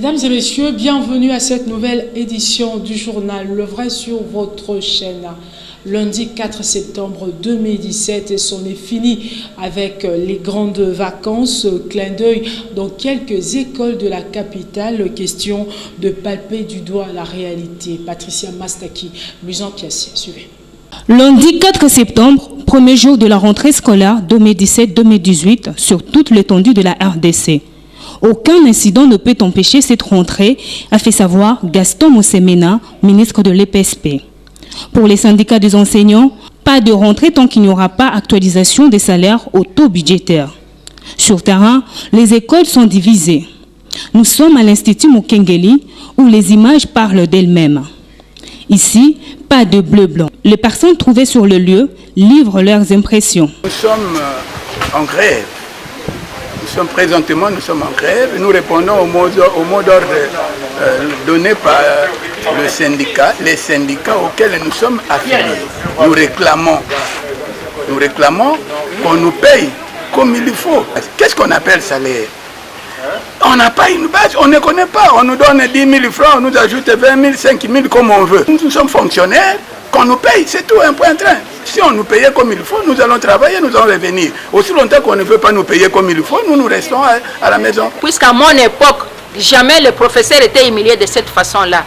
Mesdames et messieurs, bienvenue à cette nouvelle édition du journal Le Vrai sur votre chaîne. Lundi 4 septembre 2017 et c'en est fini avec les grandes vacances. Clin d'œil dans quelques écoles de la capitale. Question de palper du doigt la réalité. Patricia Mastaki, Luisan Piassier, suivez. Lundi 4 septembre, premier jour de la rentrée scolaire 2017-2018 sur toute l'étendue de la RDC. Aucun incident ne peut empêcher cette rentrée, a fait savoir Gaston Moussemena, ministre de l'EPSP. Pour les syndicats des enseignants, pas de rentrée tant qu'il n'y aura pas actualisation des salaires au taux budgétaire. Sur terrain, les écoles sont divisées. Nous sommes à l'Institut Mukengeli où les images parlent d'elles-mêmes. Ici, pas de bleu-blanc. Les personnes trouvées sur le lieu livrent leurs impressions. Nous sommes en grève. Présentement, nous sommes en grève. Nous répondons au mot d'ordre donné par les syndicats auxquels nous sommes affiliés. Nous réclamons qu'on nous paye comme il faut. Qu'est-ce qu'on appelle salaire? On n'a pas une base, on ne connaît pas. On nous donne 10 000 francs, on nous ajoute 20 000, 5 000 comme on veut. Nous sommes fonctionnaires, qu'on nous paye, c'est tout, un point train. Si on nous payait comme il faut, nous allons travailler, nous allons revenir. Aussi longtemps qu'on ne veut pas nous payer comme il faut, nous restons à la maison. Puisqu'à mon époque, jamais le professeur était humilié de cette façon-là.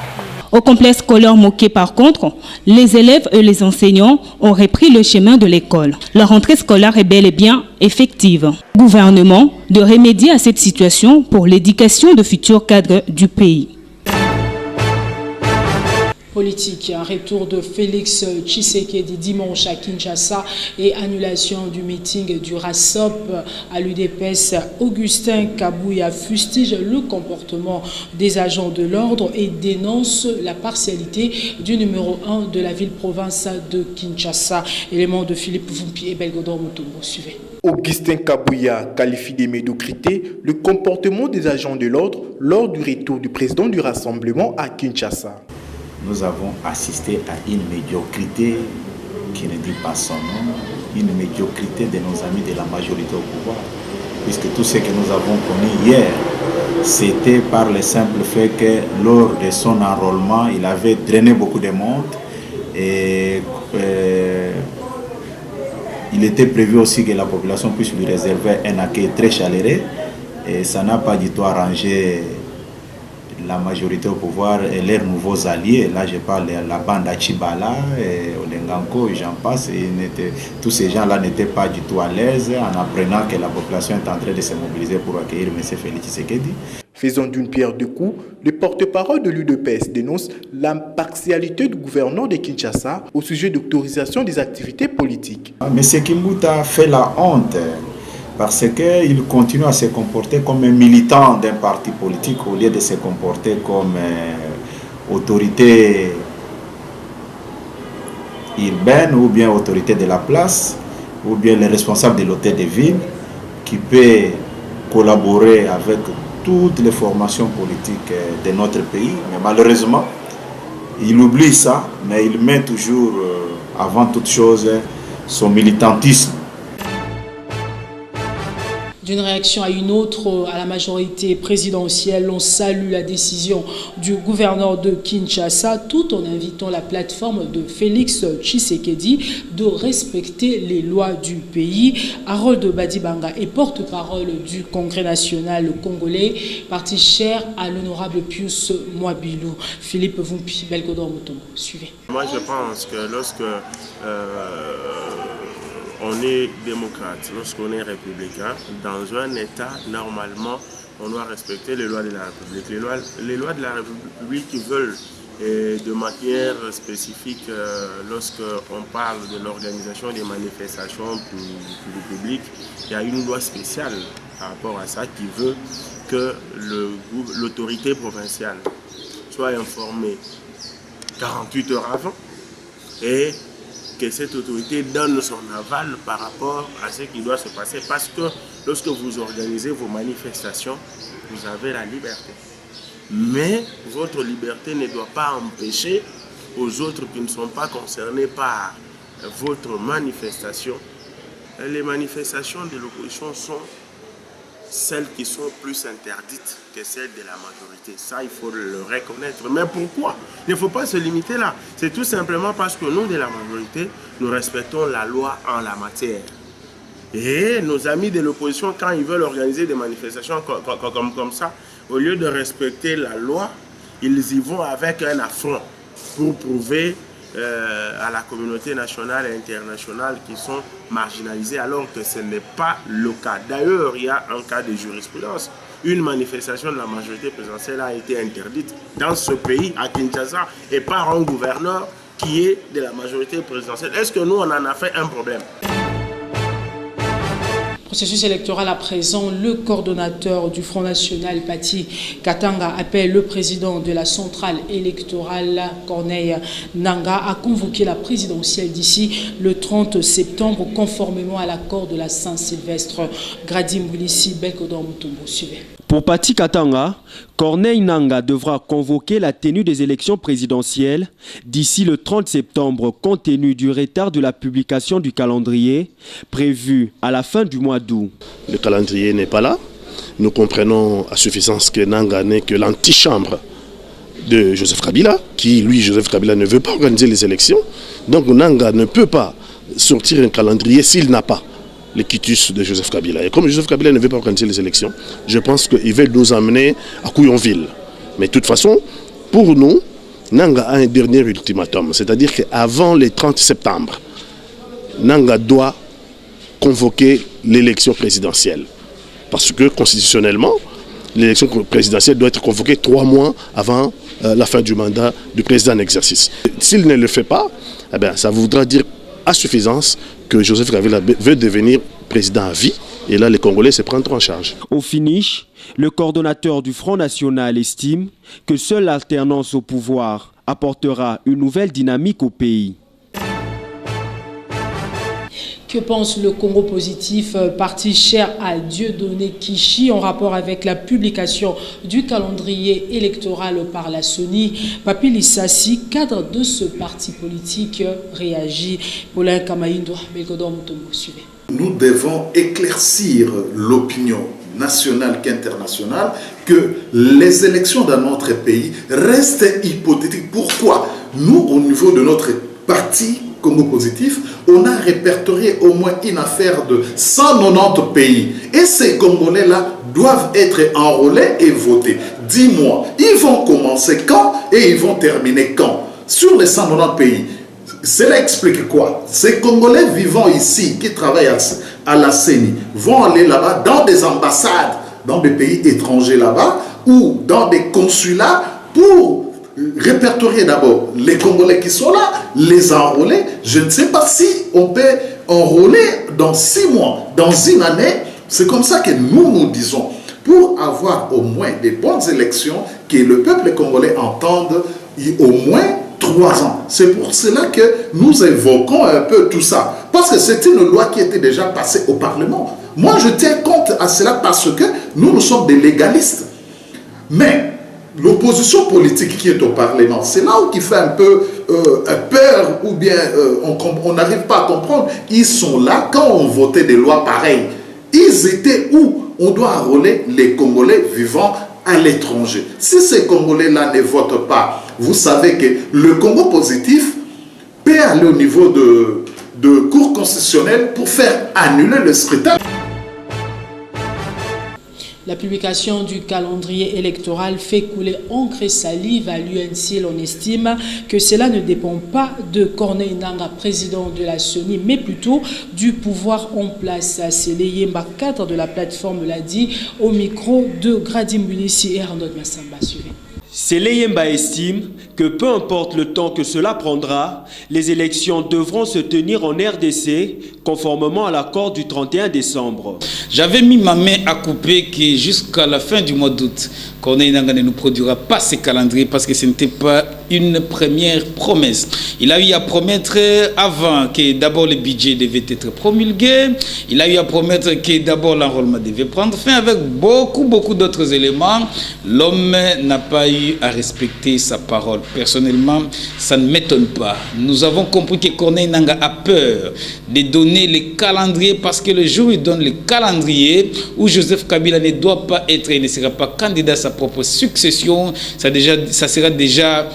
Au complexe scolaire Moké, par contre, les élèves et les enseignants ont repris le chemin de l'école. La rentrée scolaire est bel et bien effective. Gouvernement de remédier à cette situation pour l'éducation de futurs cadres du pays. Politique, un retour de Félix Tshisekedi dimanche à Kinshasa et annulation du meeting du RASOP à l'UDPS. Augustin Kabouya fustige le comportement des agents de l'ordre et dénonce la partialité du numéro 1 de la ville-province de Kinshasa. Élément de Philippe Vumpi et Belgodor Mutombo. Suivez. Augustin Kabouya qualifie de médiocrité le comportement des agents de l'ordre lors du retour du président du Rassemblement à Kinshasa. Nous avons assisté à une médiocrité qui ne dit pas son nom, une médiocrité de nos amis de la majorité au pouvoir. Puisque tout ce que nous avons connu hier, c'était par le simple fait que lors de son enrôlement, il avait drainé beaucoup de monde. Et il était prévu aussi que la population puisse lui réserver un accueil très chaleureux. Et ça n'a pas du tout arrangé la majorité au pouvoir et leurs nouveaux alliés. Là, je parle de la bande Achibala, et Olenganko, et j'en passe. Tous ces gens-là n'étaient pas du tout à l'aise en apprenant que la population est en train de se mobiliser pour accueillir M. Félix Tshisekedi. Faisant d'une pierre deux coups, le porte-parole de l'UDPS dénonce l'impartialité du gouverneur de Kinshasa au sujet d'autorisation des activités politiques. M. Kimbuta fait la honte parce qu'il continue à se comporter comme un militant d'un parti politique au lieu de se comporter comme autorité urbaine ou bien autorité de la place ou bien le responsable de l'hôtel de ville qui peut collaborer avec toutes les formations politiques de notre pays. Mais malheureusement, il oublie ça, mais il met toujours avant toute chose son militantisme. D'une réaction à une autre, à la majorité présidentielle, on salue la décision du gouverneur de Kinshasa tout en invitant la plateforme de Félix Tshisekedi de respecter les lois du pays. Harold Badibanga est porte-parole du Congrès national congolais, parti cher à l'honorable Pius Mwabilou. Philippe Vumpi, Belgodor Mutombo, suivez. Moi je pense que lorsque on est démocrate, lorsqu'on est républicain, dans un État, normalement, on doit respecter les lois de la République. Les lois de la République qui veulent, de manière spécifique, lorsqu'on parle de l'organisation des manifestations du public, il y a une loi spéciale par rapport à ça qui veut que l'autorité provinciale soit informée 48 heures avant et que cette autorité donne son aval par rapport à ce qui doit se passer. Parce que lorsque vous organisez vos manifestations, vous avez la liberté. Mais votre liberté ne doit pas empêcher aux autres qui ne sont pas concernés par votre manifestation. Les manifestations de l'opposition sont celles qui sont plus interdites que celles de la majorité. Ça, il faut le reconnaître. Mais pourquoi? Il ne faut pas se limiter là. C'est tout simplement parce que nous, de la majorité, nous respectons la loi en la matière. Et nos amis de l'opposition, quand ils veulent organiser des manifestations comme ça, au lieu de respecter la loi, ils y vont avec un affront pour prouver à la communauté nationale et internationale qui sont marginalisés, alors que ce n'est pas le cas. D'ailleurs, il y a un cas de jurisprudence. Une manifestation de la majorité présidentielle a été interdite dans ce pays, à Kinshasa, et par un gouverneur qui est de la majorité présidentielle. Est-ce que nous, on en a fait un problème? Processus électoral à présent, le coordonnateur du Front National, Pati Katanga, appelle le président de la centrale électorale, Corneille Nangaa, à convoquer la présidentielle d'ici le 30 septembre, conformément à l'accord de la Saint-Sylvestre. Gradim Boulissi, Belkodor Mutombo, suivez. Pour Pati Katanga, Corneille Nangaa devra convoquer la tenue des élections présidentielles d'ici le 30 septembre, compte tenu du retard de la publication du calendrier prévu à la fin du mois d'août. Le calendrier n'est pas là. Nous comprenons à suffisance que Nangaa n'est que l'antichambre de Joseph Kabila, qui, lui, Joseph Kabila, ne veut pas organiser les élections. Donc Nangaa ne peut pas sortir un calendrier s'il n'a pas le quitus de Joseph Kabila. Et comme Joseph Kabila ne veut pas organiser les élections, je pense qu'il veut nous emmener à Couillonville. Mais de toute façon, pour nous, Nangaa a un dernier ultimatum. C'est-à-dire qu'avant le 30 septembre, Nangaa doit convoquer l'élection présidentielle. Parce que constitutionnellement, l'élection présidentielle doit être convoquée 3 mois avant la fin du mandat du président en exercice. S'il ne le fait pas, eh bien, ça voudra dire à suffisance que Joseph Kabila veut devenir président à vie, et là les Congolais se prendront en charge. Au finish, le coordonnateur du Front National estime que seule l'alternance au pouvoir apportera une nouvelle dynamique au pays. Que pense le Congo Positif, parti cher à Dieudonné Kishi, en rapport avec la publication du calendrier électoral par la CENI? Papi Lissassi, cadre de ce parti politique, réagit. Paulin Kamaïndo, Belkodor Mutombo, suivez. Nous devons éclaircir l'opinion nationale qu'internationale que les élections dans notre pays restent hypothétiques. Pourquoi? Nous, au niveau de notre parti Congo Positif, on a répertorié au moins une affaire de 190 pays. Et ces Congolais-là doivent être enrôlés et votés. Dis-moi, ils vont commencer quand et ils vont terminer quand? Sur les 190 pays. Cela explique quoi? Ces Congolais vivant ici, qui travaillent à la CENI, vont aller là-bas dans des ambassades, dans des pays étrangers là-bas, ou dans des consulats pour répertorier d'abord les Congolais qui sont là, les enrôler. Je ne sais pas si on peut enrôler dans 6 mois, dans une année. C'est comme ça que nous disons, pour avoir au moins des bonnes élections, que le peuple congolais entende au moins 3 ans. C'est pour cela que nous évoquons un peu tout ça. Parce que c'est une loi qui était déjà passée au Parlement. Moi, je tiens compte à cela parce que nous sommes des légalistes. Mais l'opposition politique qui est au Parlement, c'est là où il fait un peu peur, ou bien on n'arrive pas à comprendre. Ils sont là quand on votait des lois pareilles. Ils étaient où? On doit enrôler les Congolais vivant à l'étranger. Si ces Congolais-là ne votent pas, vous savez que le Congo Positif peut aller au niveau de cour constitutionnelle pour faire annuler le scrutin. La publication du calendrier électoral fait couler encre et salive à l'UNC. On estime que cela ne dépend pas de Corneille Nangaa, président de la CENI, mais plutôt du pouvoir en place. C'est Leyemba, cadre de la plateforme, l'a dit au micro de Gradim Boulissi et Arnaud Massamba. Suivez. Leyemba estime que peu importe le temps que cela prendra, les élections devront se tenir en RDC conformément à l'accord du 31 décembre. J'avais mis ma main à couper que jusqu'à la fin du mois d'août, Corneille Nangaa ne nous produira pas ces calendriers parce que ce n'était pas une première promesse. Il a eu à promettre avant que d'abord le budget devait être promulgué. Il a eu à promettre que d'abord l'enrôlement devait prendre fin avec beaucoup d'autres éléments. L'homme n'a pas eu eu à respecter sa parole. Personnellement, ça ne m'étonne pas. Nous avons compris que Corneille Nangaa a peur de donner les calendriers parce que le jour où il donne le calendrier où Joseph Kabila ne doit pas être et ne sera pas candidat à sa propre succession, ça sera déjà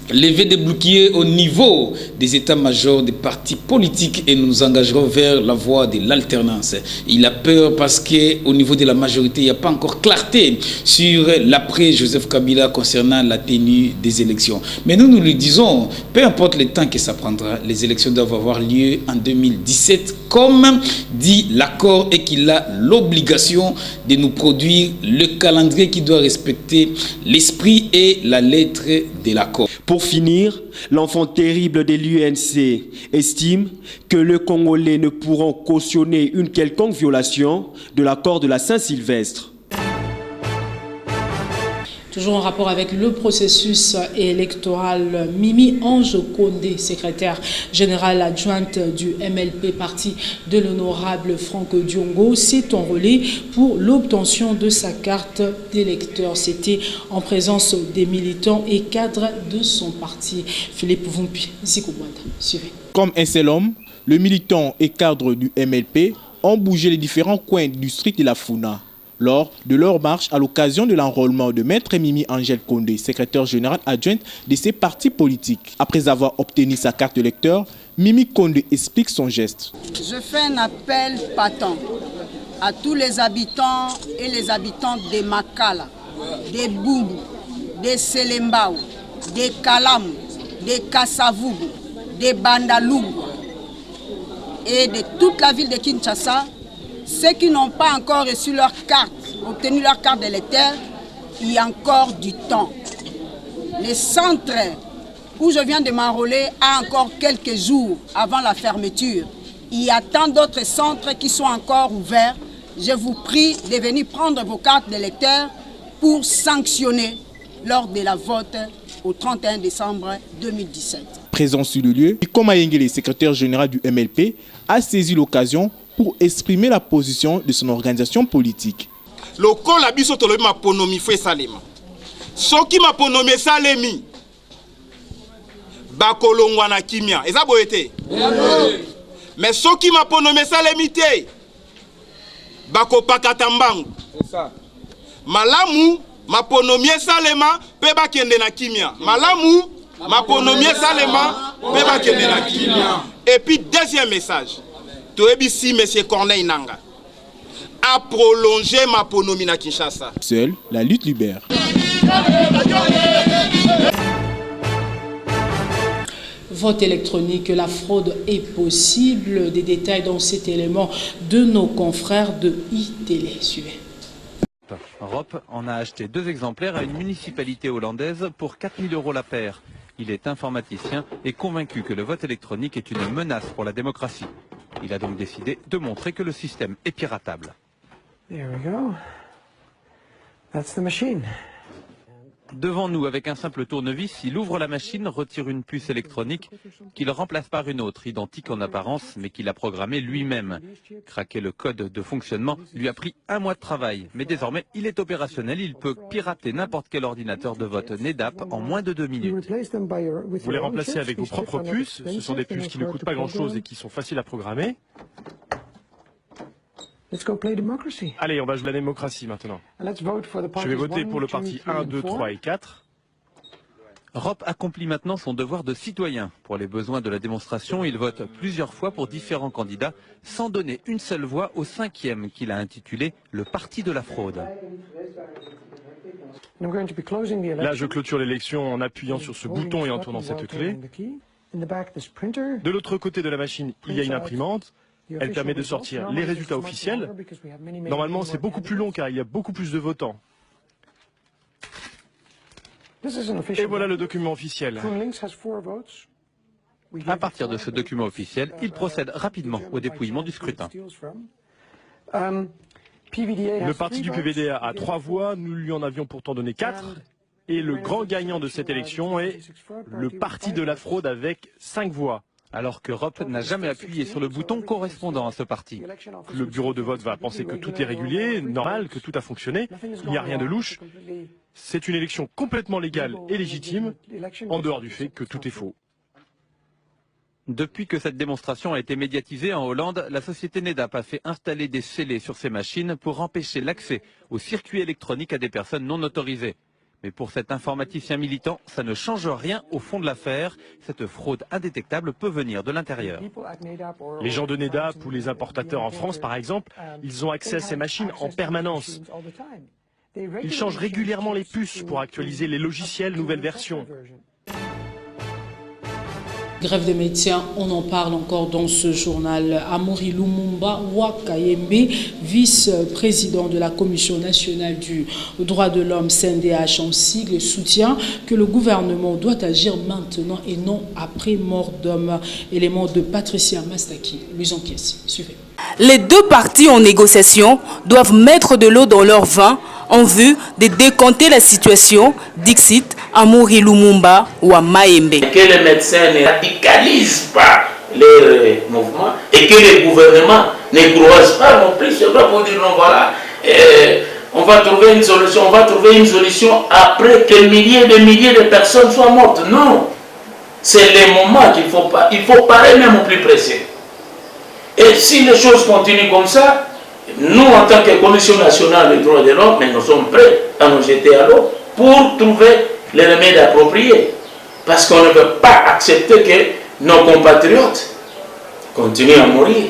lever des boucliers au niveau des états-majors des partis politiques et nous nous engagerons vers la voie de l'alternance. Il a peur parce qu'au niveau de la majorité, il n'y a pas encore clarté sur l'après Joseph Kabila concernant la tenue des élections. Mais nous lui disons, peu importe le temps que ça prendra, les élections doivent avoir lieu en 2017 comme dit l'accord et qu'il a l'obligation de nous produire le calendrier qui doit respecter l'esprit et la lettre de l'accord. Pour finir, l'enfant terrible de l'UNC estime que les Congolais ne pourront cautionner une quelconque violation de l'accord de la Saint-Sylvestre. Toujours en rapport avec le processus électoral, Mimi Ange Condé, secrétaire générale adjointe du MLP, parti de l'honorable Franck Diongo, s'est enrôlée pour l'obtention de sa carte d'électeur. C'était en présence des militants et cadres de son parti. Philippe Vumpi, Zikoubouada, suivez. Comme un seul homme, le militant et cadre du MLP ont bougé les différents coins du district de la Funa lors de leur marche à l'occasion de l'enrôlement de Maître Mimi Angel Condé, secrétaire général adjointe de ses partis politiques. Après avoir obtenu sa carte d'électeur, Mimi Condé explique son geste. Je fais un appel patent à tous les habitants et les habitantes des Makala, des Boubou, des Selembao, des Kalam, des Kasavubu, des Bandalougou et de toute la ville de Kinshasa. Ceux qui n'ont pas encore reçu leur carte, obtenu leur carte d'électeur, il y a encore du temps. Les centres où je viens de m'enrôler a encore quelques jours avant la fermeture. Il y a tant d'autres centres qui sont encore ouverts. Je vous prie de venir prendre vos cartes d'électeur pour sanctionner lors de la vote au 31 décembre 2017. Présent sur le lieu, Ikoma Yengele, secrétaire général du MLP, a saisi l'occasion pour exprimer la position de son organisation politique. Le col a biso tolobi ma ponomi fwe salema. Soki ma ponomi salemi. Bakolongwa na kimia. Eza boyete. Mais soki ma ponomi salemi te. Bako pakata mbangu. C'est ça. Malamu ma ponomi salema pe bakende na kimia. Malamu ma ponomi salema pe bakende na kimia. Et puis deuxième message. Si M. Corneille Nangaa a prolongé ma ponomie à Kinshasa. Seule la lutte libère. Vote électronique, la fraude est possible. Des détails dans cet élément de nos confrères de iTélé. Suivez. Rop en a acheté 2 exemplaires à une municipalité hollandaise pour 4 000 € la paire. Il est informaticien et convaincu que le vote électronique est une menace pour la démocratie. Il a donc décidé de montrer que le système est piratable. There we go. That's the machine. Devant nous, avec un simple tournevis, il ouvre la machine, retire une puce électronique qu'il remplace par une autre, identique en apparence, mais qu'il a programmée lui-même. Craquer le code de fonctionnement lui a pris 1 mois de travail, mais désormais il est opérationnel, il peut pirater n'importe quel ordinateur de vote NEDAP en moins de 2 minutes. Vous les remplacez avec vos propres puces, ce sont des puces qui ne coûtent pas grand-chose et qui sont faciles à programmer. Allez, on va jouer la démocratie maintenant. Je vais voter pour le parti 1, 2, 3 et 4. Rop accomplit maintenant son devoir de citoyen. Pour les besoins de la démonstration, il vote plusieurs fois pour différents candidats, sans donner une seule voix au 5e qu'il a intitulé « Le Parti de la fraude ». Là, je clôture l'élection en appuyant sur ce bouton et en tournant cette clé. De l'autre côté de la machine, il y a une imprimante. Elle permet de sortir les résultats officiels. Normalement, c'est beaucoup plus long car il y a beaucoup plus de votants. Et voilà le document officiel. À partir de ce document officiel, il procède rapidement au dépouillement du scrutin. Le parti du PVDA a 3 voix, nous lui en avions pourtant donné 4. Et le grand gagnant de cette élection est le parti de la fraude avec 5 voix. alors qu'Europe n'a jamais appuyé sur le bouton correspondant à ce parti. Le bureau de vote va penser que tout est régulier, normal, que tout a fonctionné, il n'y a rien de louche. C'est une élection complètement légale et légitime, en dehors du fait que tout est faux. Depuis que cette démonstration a été médiatisée en Hollande, la société NEDAP a fait installer des scellés sur ses machines pour empêcher l'accès aux circuits électroniques à des personnes non autorisées. Mais pour cet informaticien militant, ça ne change rien au fond de l'affaire. Cette fraude indétectable peut venir de l'intérieur. Les gens de NEDAP ou les importateurs en France, par exemple, ils ont accès à ces machines en permanence. Ils changent régulièrement les puces pour actualiser les logiciels nouvelles versions. Grève des médecins, on en parle encore dans ce journal. Amaury Lumumba Wakayembe, vice-président de la Commission nationale du droit de l'homme CNDH en sigle, soutient que le gouvernement doit agir maintenant et non après mort d'homme. Élément de Patricia Mastaki, Louis Enquiès. Suivez. Les deux parties en négociation doivent mettre de l'eau dans leur vin en vue de décompter la situation, dixit Amaury Lumumba Wakayembe. Que les médecins ne radicalisent pas leur mouvement et que les gouvernements ne croisent pas non plus. C'est vrai pour dire non, voilà, on va trouver une solution, après que milliers de personnes soient mortes. Non, c'est le moment qu'il faut pas. Il faut parler même au plus pressé. Et si les choses continuent comme ça, nous, en tant que Commission nationale des droits de l'homme, nous sommes prêts à nous jeter à l'eau pour trouver les remèdes appropriés. Parce qu'on ne peut pas accepter que nos compatriotes continuent à mourir.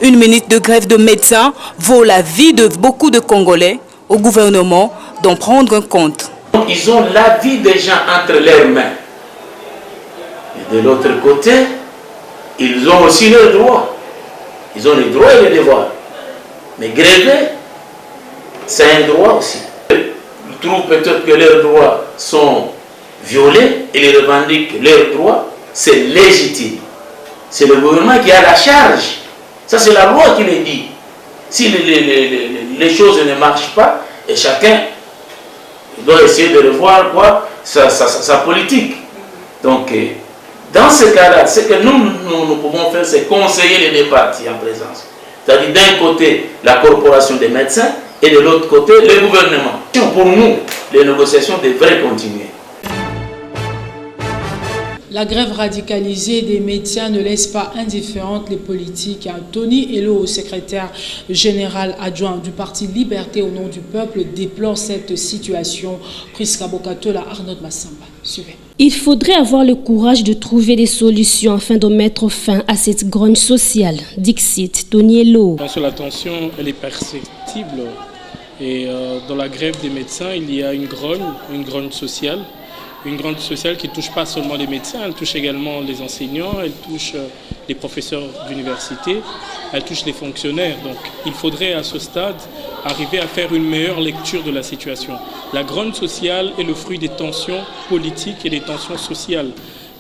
Une minute de grève de médecins vaut la vie de beaucoup de Congolais. Au gouvernement d'en prendre compte. Ils ont la vie des gens entre leurs mains. Et de l'autre côté, ils ont aussi leurs droits. Ils ont les droits et les devoirs. Mais gréver, c'est un droit aussi. Ils trouvent peut-être que leurs droits sont violés et ils revendiquent leurs droits. C'est légitime. C'est le gouvernement qui a la charge. Ça, c'est la loi qui le dit. Si les choses ne marchent pas, et chacun doit essayer de revoir quoi, sa politique. Donc, dans ce cas-là, ce que nous pouvons faire, c'est conseiller les deux parties en présence. C'est-à-dire d'un côté, la corporation des médecins et de l'autre côté, le gouvernement. Pour nous, les négociations devraient continuer. La grève radicalisée des médecins ne laisse pas indifférentes les politiques. Tony Elo, secrétaire général adjoint du Parti Liberté au nom du peuple, déplore cette situation. Priska Bokatola, Arnaud Massamba. Suivez. Il faudrait avoir le courage de trouver des solutions afin de mettre fin à cette grogne sociale. Dixit, Tony Elo. La tension, elle est perceptible. Et dans la grève des médecins, il y a une grogne sociale. Une grande sociale qui ne touche pas seulement les médecins, elle touche également les enseignants, elle touche les professeurs d'université, elle touche les fonctionnaires. Donc il faudrait à ce stade arriver à faire une meilleure lecture de la situation. La grogne sociale est le fruit des tensions politiques et des tensions sociales.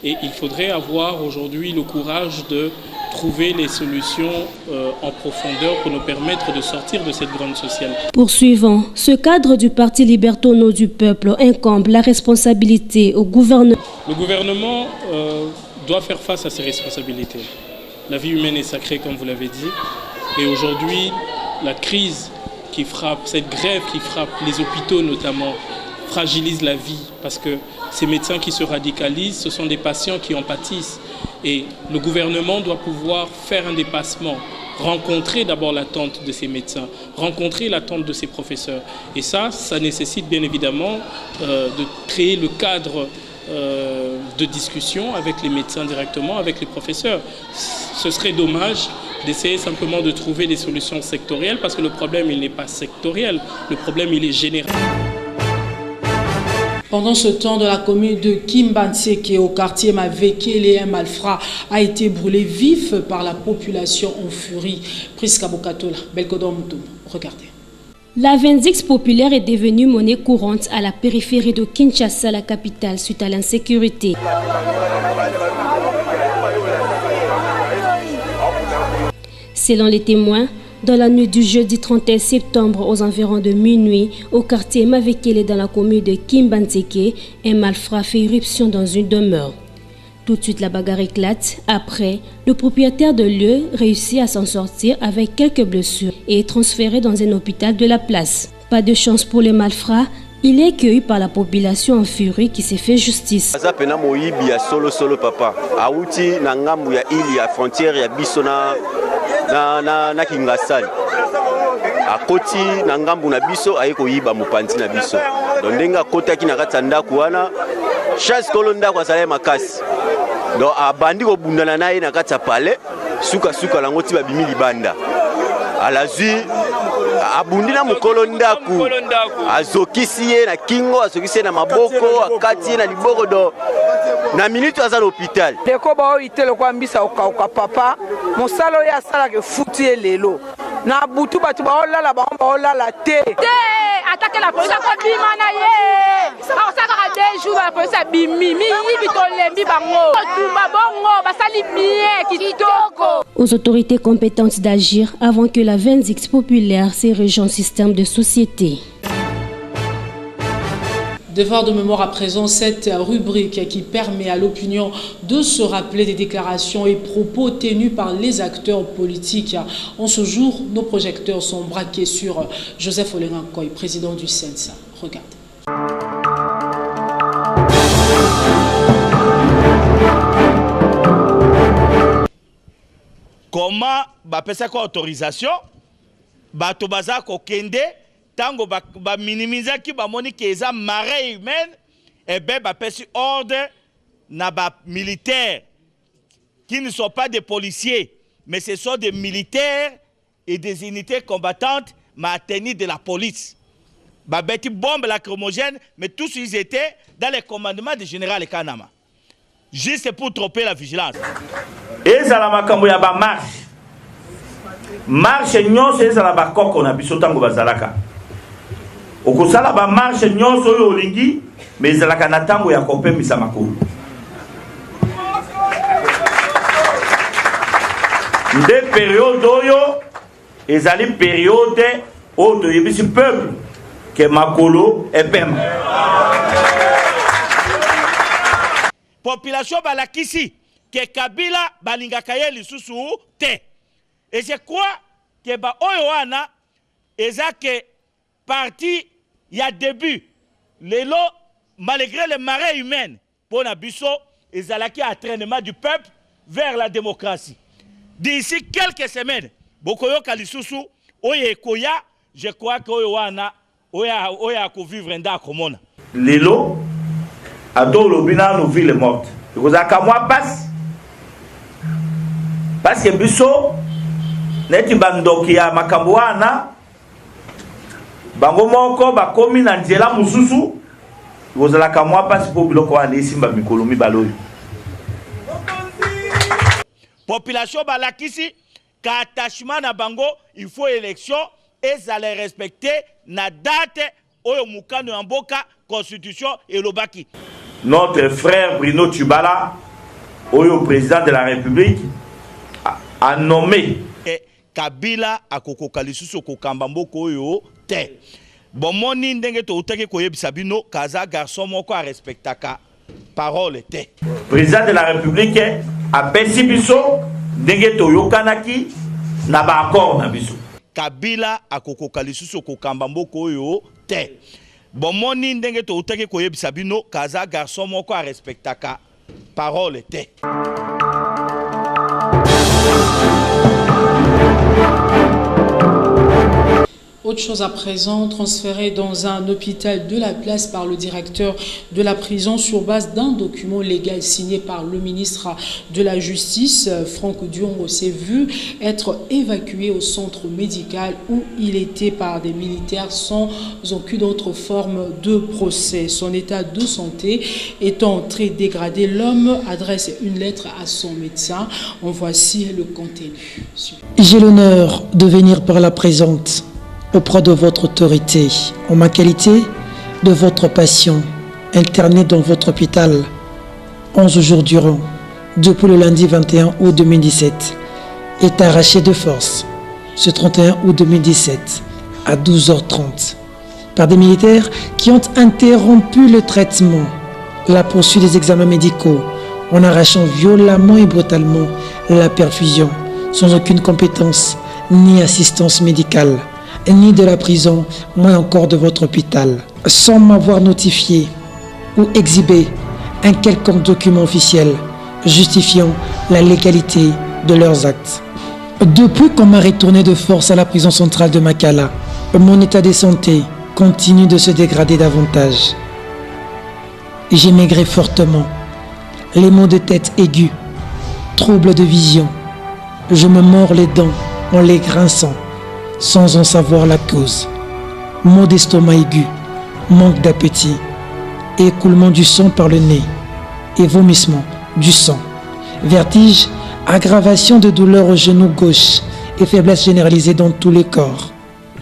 Et il faudrait avoir aujourd'hui le courage de trouver les solutions en profondeur pour nous permettre de sortir de cette grande sociale. Poursuivant, ce cadre du Parti Liberté au nom du peuple incombe la responsabilité au gouvernement. Le gouvernement doit faire face à ses responsabilités. La vie humaine est sacrée, comme vous l'avez dit. Et aujourd'hui, la crise qui frappe, cette grève qui frappe les hôpitaux notamment, fragilise la vie parce que ces médecins qui se radicalisent, ce sont des patients qui en pâtissent. Et le gouvernement doit pouvoir faire un dépassement, rencontrer d'abord l'attente de ces médecins, rencontrer l'attente de ces professeurs. Et ça nécessite bien évidemment de créer le cadre de discussion avec les médecins directement, avec les professeurs. Ce serait dommage d'essayer simplement de trouver des solutions sectorielles parce que le problème, il n'est pas sectoriel, le problème, il est général. Pendant ce temps, dans la commune de Kimbanseke, au quartier Mavekele, un malfrat a été brûlé vif par la population en furie. Priska Bokatola, Belkodomto, regardez. La Vindix populaire est devenue monnaie courante à la périphérie de Kinshasa, la capitale, suite à l'insécurité. Selon les témoins, dans la nuit du jeudi 31 septembre aux environs de minuit, au quartier Mavekele dans la commune de Kimbanseke, un malfrat fait irruption dans une demeure. Tout de suite, la bagarre éclate. Après, le propriétaire de lieu réussit à s'en sortir avec quelques blessures et est transféré dans un hôpital de la place. Pas de chance pour les malfrats. Il est accueilli par la population en furie qui s'est fait justice. Solo papa. Auti na ngambu ya ili ya frontière ya biso na Kingasali. Akoti na ngambu na biso ayeko yiba mupanzi na biso. Dondenga kota ki na katanda kuana. Chasse kolonda kwa sala makasi. Do abandi ko bundana naye na kata pale. Suka langoti ba bimi libanda. Alazui abundi na mukolo ndaku azokisi ye na kingo azokisi ye na maboko akati na liboko do na minute aza l'hôpital deko ba oyitelo kwa mbisa oka papa mosalo ya sala ke futi lelo na butu batu ba olala te attaquer la police ko bima na ye ça ka des jours la police bimi mi bitolembi bango tumba bongo basali bien kitoko. Aux autorités compétentes d'agir avant que la vindicte populaire s'érige en système de société. Devoir de mémoire à présent, cette rubrique qui permet à l'opinion de se rappeler des déclarations et propos tenus par les acteurs politiques. En ce jour, nos projecteurs sont braqués sur Joseph Olengankoy, président du CENSA. Regardez. Comment bapesa ko autorisation bato baza ko kende tango ba minimiser ki ba moni ke eza marée humaine et ben bapesi ordre na ba militaires qui ne sont pas des policiers mais ce sont des militaires et des unités combattantes maintenues de la police. Ba beti bombe lacrymogène mais tous ils étaient dans les commandements du général Kanama. Juste pour tromper la vigilance. Ezala makambo ya ba marche nyonso ezala ba koko na biso tango bazalaka okosala ba marche nyonso oyo olingi mais ezalaka na tango ya kopemisa makulu nde période oyo ezali période oyo toyebisi peuple ke makolo epema population balakisi que Kabila balingaka ye lisusu te. Et je crois que ba oyoana eza que parti ya début lelo malgré les marées humaines pour na biso ezalaki entraînement du peuple vers la démocratie. D'ici quelques semaines bokoyoka lisusu oye koya je crois que oyoana oya ko vivre nda komona. Lelo ado lobina no ville morte. Kozaka moi passe parce que biso neti bandoki ya makambo wana bango moko bakomi na nzela mususu kozalaka mwa pasi po biloko wana esimba mikolo mibale oyo population balakisi ka attachement na bango il faut élection ezala respecter na date oyo mukano ya mboka constitution elobaki. Notre frère Bruno Tshibala oyo président de la République a nommé Kabila akokoka lisusu kokamba mboko oyo te. Bomoni ndenge to utake koyebisa bino kaza garçon moko a respectaka parole te. Président de la République a pesi biso ndenge to yokanaki na ba accord na biso. Kabila akokoka lisusu kokamba mboko oyo te. Bomoni ndenge to utake koyebisa bino kaza garçon moko a respectaka parole te. Autre chose à présent, transféré dans un hôpital de la place par le directeur de la prison sur base d'un document légal signé par le ministre de la Justice, Franck Diongo, s'est vu être évacué au centre médical où il était par des militaires sans aucune autre forme de procès. Son état de santé étant très dégradé, l'homme adresse une lettre à son médecin. En voici le contenu. J'ai l'honneur de venir par la présente auprès de votre autorité, en ma qualité de votre patient, interné dans votre hôpital 11 jours durant, depuis le lundi 21 août 2017, est arraché de force ce 31 août 2017 à 12h30 par des militaires qui ont interrompu le traitement, la poursuite des examens médicaux en arrachant violemment et brutalement la perfusion, sans aucune compétence ni assistance médicale, ni de la prison, moins encore de votre hôpital, sans m'avoir notifié ou exhibé un quelconque document officiel justifiant la légalité de leurs actes. Depuis qu'on m'a retourné de force à la prison centrale de Makala, mon état de santé continue de se dégrader davantage. J'ai maigré fortement, les maux de tête aigus, troubles de vision. Je me mords les dents en les grinçant, sans en savoir la cause. Maux d'estomac aigus, manque d'appétit, écoulement du sang par le nez et vomissement du sang. Vertige, aggravation de douleurs au genou gauche et faiblesse généralisée dans tous les corps.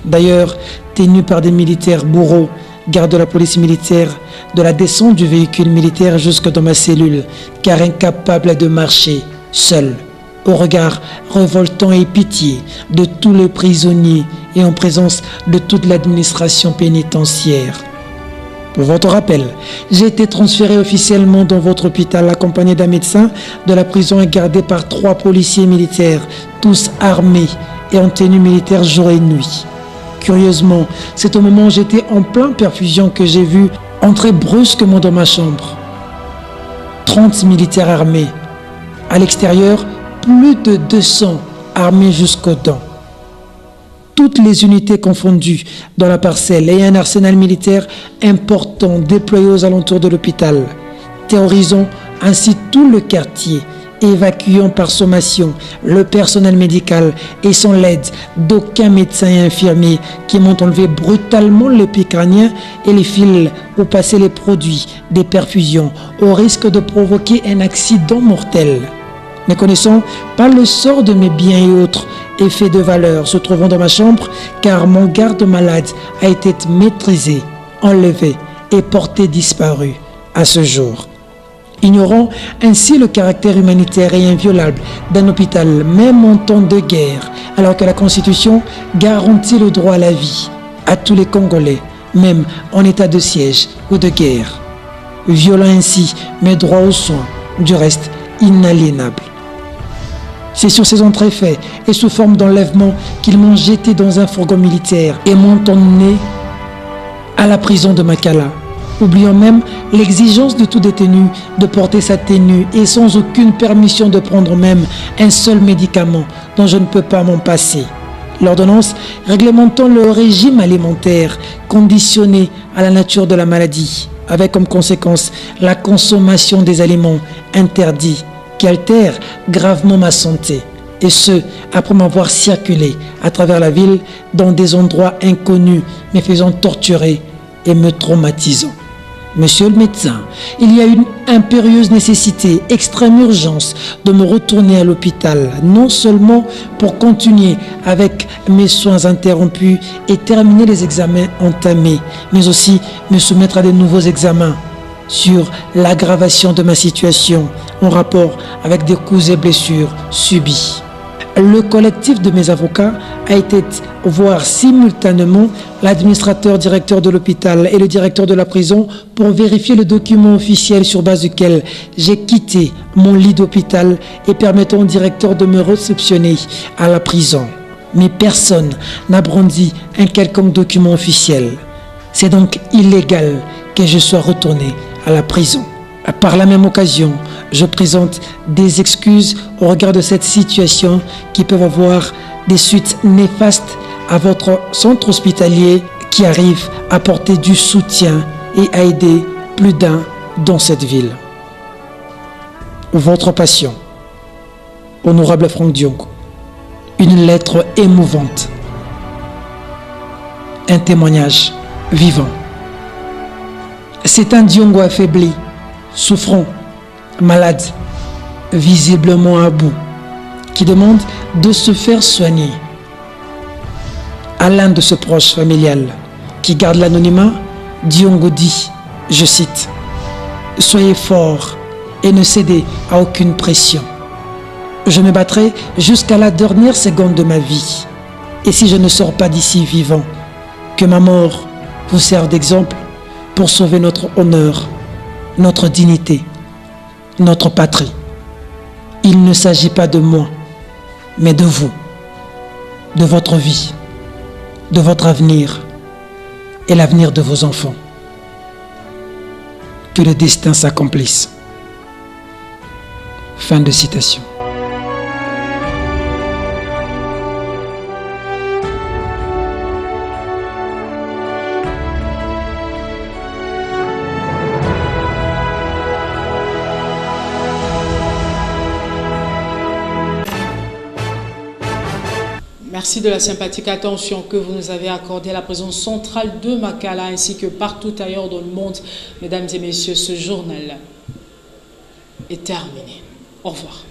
D'ailleurs, tenu par des militaires bourreaux, garde de la police militaire, de la descente du véhicule militaire jusque dans ma cellule, car incapable de marcher seul, au regard révoltant et pitié de tous les prisonniers et en présence de toute l'administration pénitentiaire. Pour votre rappel, j'ai été transféré officiellement dans votre hôpital accompagné d'un médecin de la prison et gardé par 3 policiers militaires, tous armés et en tenue militaire jour et nuit. Curieusement, c'est au moment où j'étais en pleine perfusion que j'ai vu entrer brusquement dans ma chambre 30 militaires armés. À l'extérieur, plus de 200 armés jusqu'aux dents. Toutes les unités confondues dans la parcelle et un arsenal militaire important déployé aux alentours de l'hôpital, terrorisant ainsi tout le quartier, évacuant par sommation le personnel médical et sans l'aide d'aucun médecin et infirmier qui m'ont enlevé brutalement le pied crânien et les fils où passaient les produits des perfusions au risque de provoquer un accident mortel. Ne connaissant pas le sort de mes biens et autres effets de valeur se trouvant dans ma chambre, car mon garde-malade a été maîtrisé, enlevé et porté disparu à ce jour. Ignorant ainsi le caractère humanitaire et inviolable d'un hôpital, même en temps de guerre, alors que la Constitution garantit le droit à la vie à tous les Congolais, même en état de siège ou de guerre. Violant ainsi mes droits aux soins, du reste inaliénables. C'est sur ces entrefaits et sous forme d'enlèvement qu'ils m'ont jeté dans un fourgon militaire et m'ont emmené à la prison de Makala, oubliant même l'exigence de tout détenu de porter sa tenue et sans aucune permission de prendre même un seul médicament dont je ne peux pas m'en passer. L'ordonnance réglementant le régime alimentaire conditionné à la nature de la maladie, avec comme conséquence la consommation des aliments interdits qui altèrent gravement ma santé, et ce, après m'avoir circulé à travers la ville dans des endroits inconnus, me faisant torturer et me traumatisant. Monsieur le médecin, il y a une impérieuse nécessité, extrême urgence de me retourner à l'hôpital, non seulement pour continuer avec mes soins interrompus et terminer les examens entamés, mais aussi me soumettre à de nouveaux examens sur l'aggravation de ma situation en rapport avec des coups et blessures subis. Le collectif de mes avocats a été voir simultanément l'administrateur directeur de l'hôpital et le directeur de la prison pour vérifier le document officiel sur base duquel j'ai quitté mon lit d'hôpital et permettant au directeur de me réceptionner à la prison. Mais personne n'a brandi un quelconque document officiel. C'est donc illégal que je sois retourné à la prison. Par la même occasion, je présente des excuses au regard de cette situation qui peuvent avoir des suites néfastes à votre centre hospitalier qui arrive à porter du soutien et à aider plus d'un dans cette ville. Votre patient, honorable Franck Diongo, une lettre émouvante, un témoignage vivant. C'est un Diongo affaibli, souffrant, malade, visiblement à bout, qui demande de se faire soigner. À l'un de ses proches familial qui garde l'anonymat, Diongo dit, je cite, « Soyez forts et ne cédez à aucune pression. Je me battrai jusqu'à la dernière seconde de ma vie. Et si je ne sors pas d'ici vivant, que ma mort vous serve d'exemple pour sauver notre honneur, notre dignité. notre patrie. Il ne s'agit pas de moi, mais de vous, de votre vie, de votre avenir et l'avenir de vos enfants. Que le destin s'accomplisse. Fin de citation. Merci de la sympathique attention que vous nous avez accordée à la présence centrale de Makala ainsi que partout ailleurs dans le monde. Mesdames et messieurs, ce journal est terminé. Au revoir.